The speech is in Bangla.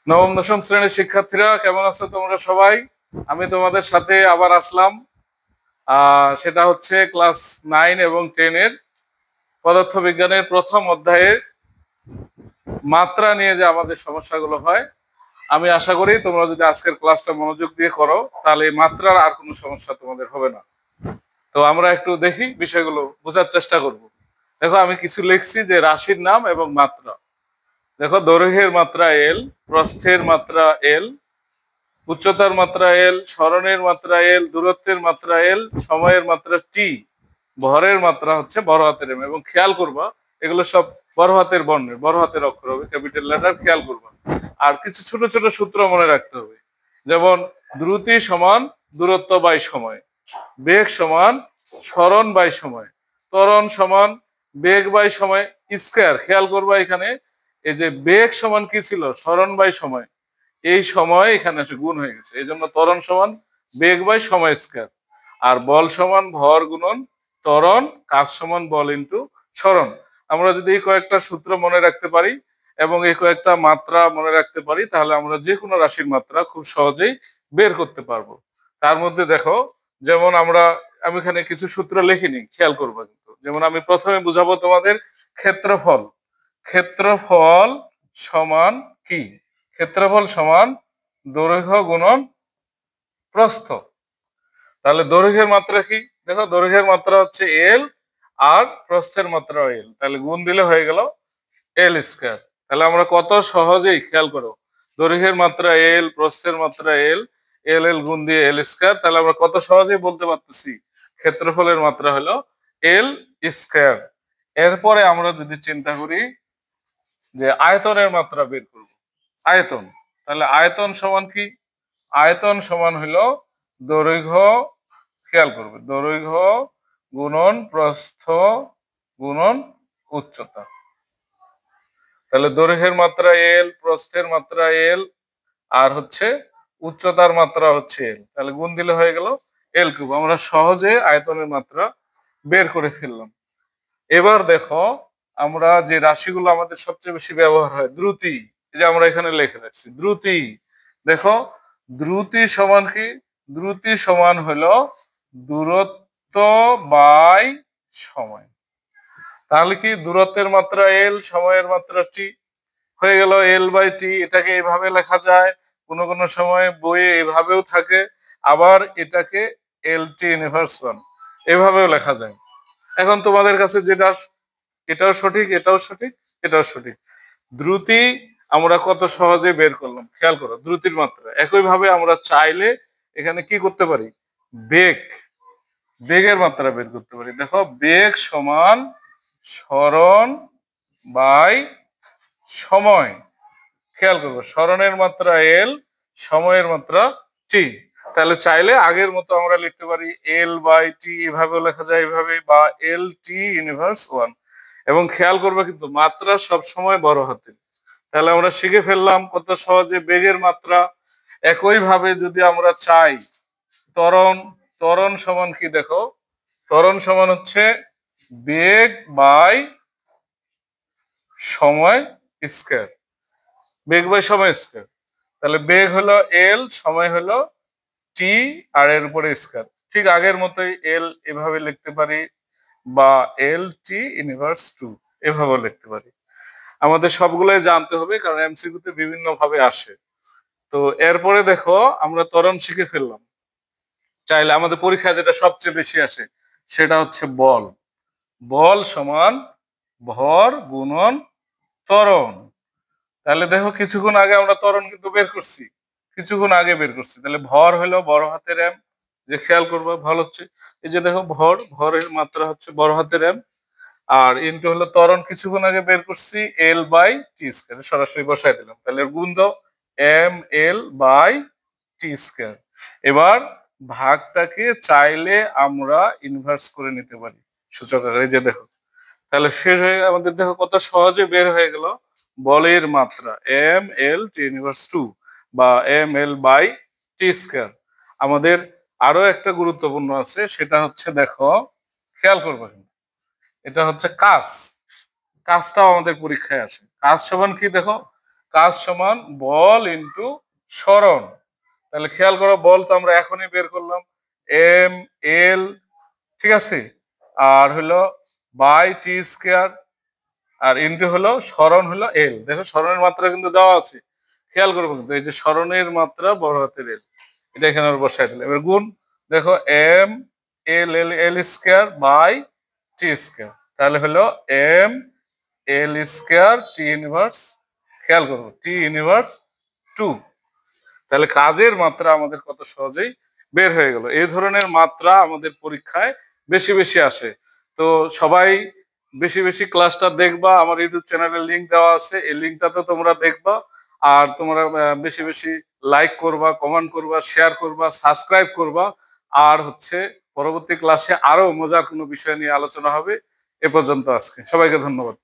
নবম দশম শ্রেণীর শিক্ষার্থীরা কেমন আছো তোমরা সবাই? আমি তোমাদের সাথে আবার আসলাম। সেটা হচ্ছে ক্লাস 9 এবং 10 এর পদার্থবিজ্ঞানের প্রথম অধ্যায়ের মাত্রা নিয়ে যে আমাদের সমস্যাগুলো হয়। আমি আশা করি তোমরা যদি আজকের ক্লাসটা মনোযোগ দিয়ে করো তাহলে এই মাত্রার আর কোনো সমস্যা তোমাদের হবে না। তো আমরা একটু দেখি বিষয়গুলো বোঝার চেষ্টা করব। দেখো আমি কিছু লিখছি যে রাশির নাম এবং মাত্রা। দেখো দৈর্ঘ্যের মাত্রা এল, প্রস্থের মাত্রা এল, উচ্চতার মাত্রা এল, সরণের মাত্রা এল, দূরত্বের মাত্রা এল, সময়ের মাত্রা টি, ভরের মাত্রা হচ্ছে বড় হাতের এম। এবং খেয়াল করবা এগুলো সব বড় হাতের বর্ণের, বড় হাতের অক্ষর হবে, ক্যাপিটাল লেটার, খেয়াল করবা। আর কিছু ছোট ছোট সূত্র মনে রাখতে হবে, যেমন দ্রুতি সমান দূরত্ব বাই সময়, বেগ সমান সরণ বাই সময়, ত্বরণ সমান বেগ বাই সময় স্কয়ার। খেয়াল করবা এখানে এই যে বেগ সমান কি ছিল, সরণ বাই সময়, এই সময় এখানে এসে গুণ হয়ে গেছে, এই জন্য ত্বরণ সমান বেগ বাই সময় স্কয়ার। আর বল সমান ভর গুণন ত্বরণ, কাজ সমান বল ইন্টু সরণ। আমরা যদি এই কয়েকটা সূত্র মনে রাখতে পারি এবং এই কয়েকটা মাত্রা মনে রাখতে পারি তাহলে আমরা যে কোনো রাশির মাত্রা খুব সহজেই বের করতে পারবো। তার মধ্যে দেখো, যেমন আমি এখানে কিছু সূত্র লিখিনি, খেয়াল করবো কিন্তু। যেমন আমি প্রথমে বুঝাবো তোমাদের ক্ষেত্রফল। ক্ষেত্রফল সমান কি? ক্ষেত্রফল সমান দৈর্ঘ্য গুণন প্রস্থ। তাহলে দৈর্ঘ্যের মাত্রা কি? দেখো দৈর্ঘ্যের মাত্রা হচ্ছে এল আর প্রস্থের মাত্রা এল, তাহলে গুণ দিলে হয়ে গেল এল স্কয়ার। তাহলে আমরা কত সহজেই, খেয়াল করো, দৈর্ঘ্যের মাত্রা এল, প্রস্থের মাত্রা এল, এল এল গুণ দিয়ে এল স্কয়ার, তাহলে আমরা কত সহজেই বলতে পারতেছি ক্ষেত্রফলের মাত্রা হলো এল স্কয়ার। এরপরে আমরা যদি চিন্তা করি যে আয়তনের মাত্রা বের করব, আয়তন, তাহলে আয়তন সমান কি? আয়তন সমান হলো দৈর্ঘ্য, খেয়াল করবে, দৈর্ঘ্য গুণন প্রস্থ গুণন উচ্চতা। তাহলে দৈর্ঘ্যের মাত্রা এল, প্রস্থের মাত্রা এল, আর হচ্ছে উচ্চতার মাত্রা হচ্ছে এল, তাহলে গুণ দিলে হয়ে গেল এল কিউব। আমরা সহজে আয়তনের মাত্রা বের করে ফেললাম। এবার দেখো, আমরা যে রাশিগুলো আমাদের সবচেয়ে বেশি ব্যবহার হয়, দ্রুতি, এই যে আমরা এখানে লিখে রাখছি দ্রুতি। দেখো দ্রুতি সমান কি? দ্রুতি সমান হলো দূরত্ব বাই সময়। তাহলে কি দূরত্বের মাত্রা এল, সময়ের মাত্রা টি, হয়ে গেল এল বাই টি। এটাকে এইভাবে লেখা যায়, কোনো কোনো সময় বইয়ে এভাবেও থাকে, আবার এটাকে এল টি ইনভার্স ওয়ান এভাবেও লেখা যায়। এখন তোমাদের কাছে যেটা, এটাও সঠিক, এটাও সঠিক, এটাও সঠিক। দ্রুতি আমরা কত সহজে বের করলাম, খেয়াল করো দ্রুতির মাত্রা। একইভাবে আমরা চাইলে এখানে কি করতে পারি, বেগ, বেগের মাত্রা বের করতে পারি। দেখো বেগ সমান সরণ বাই সময়। খেয়াল করবো সরণের মাত্রা এল, সময়ের মাত্রা টি। তাহলে চাইলে আগের মতো আমরা লিখতে পারি এল বাই টি, এভাবেও লেখা যায় এভাবে, বা এল টি ইনভার্স ওয়ান। এবং খেয়াল করবে কিন্তু মাত্রা সব সময় বড় হাতে। তাহলে আমরা শিখে ফেললাম কত সহজে বেগের মাত্রা। একইভাবে যদি আমরা চাই ত্বরণ, ত্বরণ সমান কি? দেখো ত্বরণ সমান হচ্ছে বেগ বাই সময় স্কয়ার, বেগ বাই সময় স্কয়ার। তাহলে বেগ হলো এল, সময় হলো টি, আর এর উপরে স্কয়ার। ঠিক আগের মতোই এল এভাবে লিখতে পারি, বা এল টি ইনভার্স টু এভাবে লিখতে পারি। আমাদের সবগুলোই জানতে হবে কারণ এমসিকিউ তে বিভিন্ন ভাবে আসে। তো এরপরে দেখো আমরা ত্বরণ শিখে ফেললাম। চাইলে আমাদের পরীক্ষায় যেটা সবচেয়ে বেশি আসে সেটা হচ্ছে বল। বল সমান ভর গুণন ত্বরণ। তাহলে দেখো কিছুক্ষণ আগে আমরা ত্বরণ কিন্তু বের করছি, কিছুক্ষণ আগে বের করছি। তাহলে ভর হলো বড় হাতের এম, যে খেয়াল করবো ভর হচ্ছে এই যে দেখো ভর, ভরের মাত্রা হচ্ছে বড় হাতের এম, আর ইনটু হলো ত্বরণ কিছুক্ষণ আগে বের করছি এল বাই টি স্কয়ার, সরাসরি বসাই দিলাম। তাহলে গুণ দাও M L by T square. এবার ভাগটাকে চাইলে আমরা ইনভার্স করে নিতে পারি সূচক আকারে, এই যে দেখো। তাহলে শেষ হয়ে আমাদের দেখো কত সহজে বের হয়ে গেল বলের মাত্রা M L T inverse two, বা M L by T square. আমাদের আরো একটা গুরুত্বপূর্ণ আছে, সেটা হচ্ছে দেখো খেয়াল করবে, এটা হচ্ছে কাজ। কাজটাও আমাদের পরীক্ষায় আসে। কাজ সমান কি? দেখো কাজ সমান বল ইন্টু সরণ। তাহলে খেয়াল করো, বল তো আমরা এখনই বের করলাম, এম এল, ঠিক আছে, আর হলো বাই টি স্কয়ার, আর ইন্টু হলো সরণ হলো এল। দেখো সরণের মাত্রা কিন্তু দেওয়া আছে, খেয়াল করবো কিন্তু এই যে সরণের মাত্রা বড় হাতের এল, এটা এখানে আমরা বসাই দিলাম। এবার গুণ, দেখো M L L L square by T square, তাহলে হলো M L square T inverse, খেয়াল করবো টি ইনভার্স 2। তাহলে কাজের মাত্রা আমাদের কত সহজেই বের হয়ে গেল। এই ধরনের মাত্রা আমাদের পরীক্ষায় বেশি বেশি আসে। তো সবাই বেশি বেশি ক্লাসটা দেখবা, আমার ইউটিউব চ্যানেলের লিংক দেওয়া আছে, এই লিংকটাতে তোমরা দেখবা। আর তোমরা বেশি বেশি লাইক করবা, কমেন্ট করবা, শেয়ার করবা, সাবস্ক্রাইব করবা। আর হচ্ছে পরবর্তী ক্লাসে আরো মজার কোনো বিষয় নিয়ে আলোচনা হবে। এ পর্যন্ত আজকে সবাইকে ধন্যবাদ।